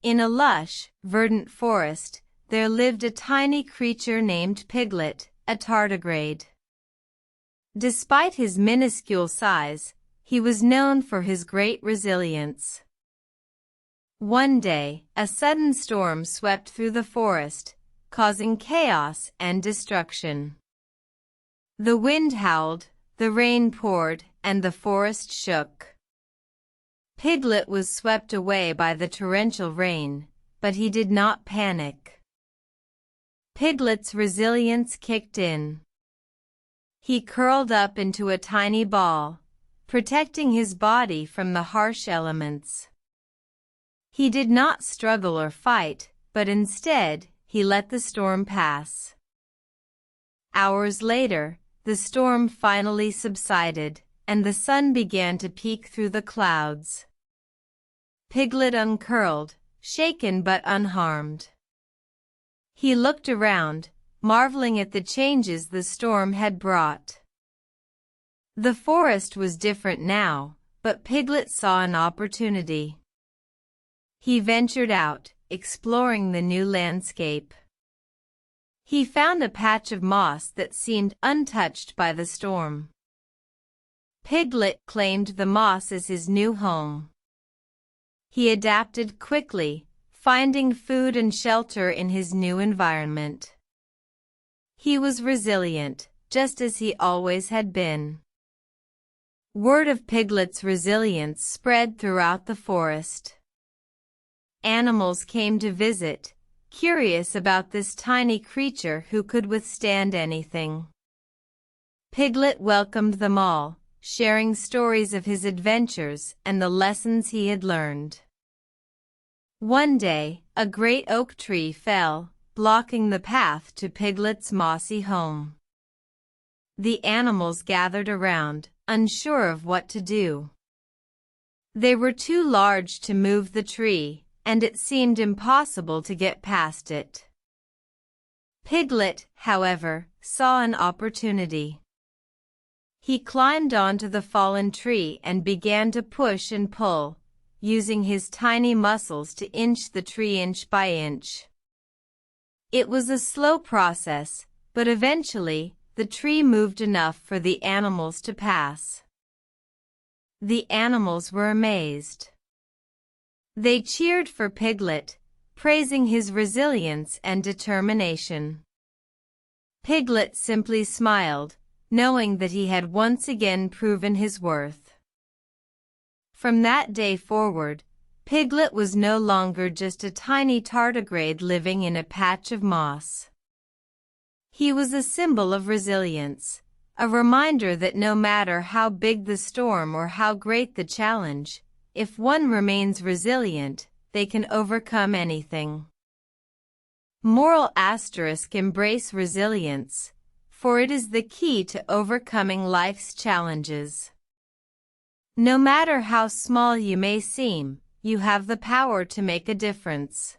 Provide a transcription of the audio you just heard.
In a lush, verdant forest, there lived a tiny creature named Piglet, a tardigrade. Despite his minuscule size, he was known for his great resilience. One day, a sudden storm swept through the forest, causing chaos and destruction. The wind howled, the rain poured, and the forest shook. Piglet was swept away by the torrential rain, but he did not panic. Piglet's resilience kicked in. He curled up into a tiny ball, protecting his body from the harsh elements. He did not struggle or fight, but instead, he let the storm pass. Hours later, the storm finally subsided, and the sun began to peek through the clouds. Piglet uncurled, shaken but unharmed. He looked around, marveling at the changes the storm had brought. The forest was different now, but Piglet saw an opportunity. He ventured out, exploring the new landscape. He found a patch of moss that seemed untouched by the storm. Piglet claimed the moss as his new home. He adapted quickly, finding food and shelter in his new environment. He was resilient, just as he always had been. Word of Piglet's resilience spread throughout the forest. Animals came to visit, curious about this tiny creature who could withstand anything. Piglet welcomed them all, sharing stories of his adventures and the lessons he had learned. One day, a great oak tree fell, blocking the path to Piglet's mossy home. The animals gathered around, unsure of what to do. They were too large to move the tree, and it seemed impossible to get past it. Piglet, however, saw an opportunity. He climbed onto the fallen tree and began to push and pull, using his tiny muscles to inch the tree inch by inch. It was a slow process, but eventually, the tree moved enough for the animals to pass. The animals were amazed. They cheered for Piglet, praising his resilience and determination. Piglet simply smiled, knowing that he had once again proven his worth. From that day forward, Piglet was no longer just a tiny tardigrade living in a patch of moss. He was a symbol of resilience, a reminder that no matter how big the storm or how great the challenge, if one remains resilient, they can overcome anything. Moral asterisk: embrace resilience, for it is the key to overcoming life's challenges. No matter how small you may seem, you have the power to make a difference.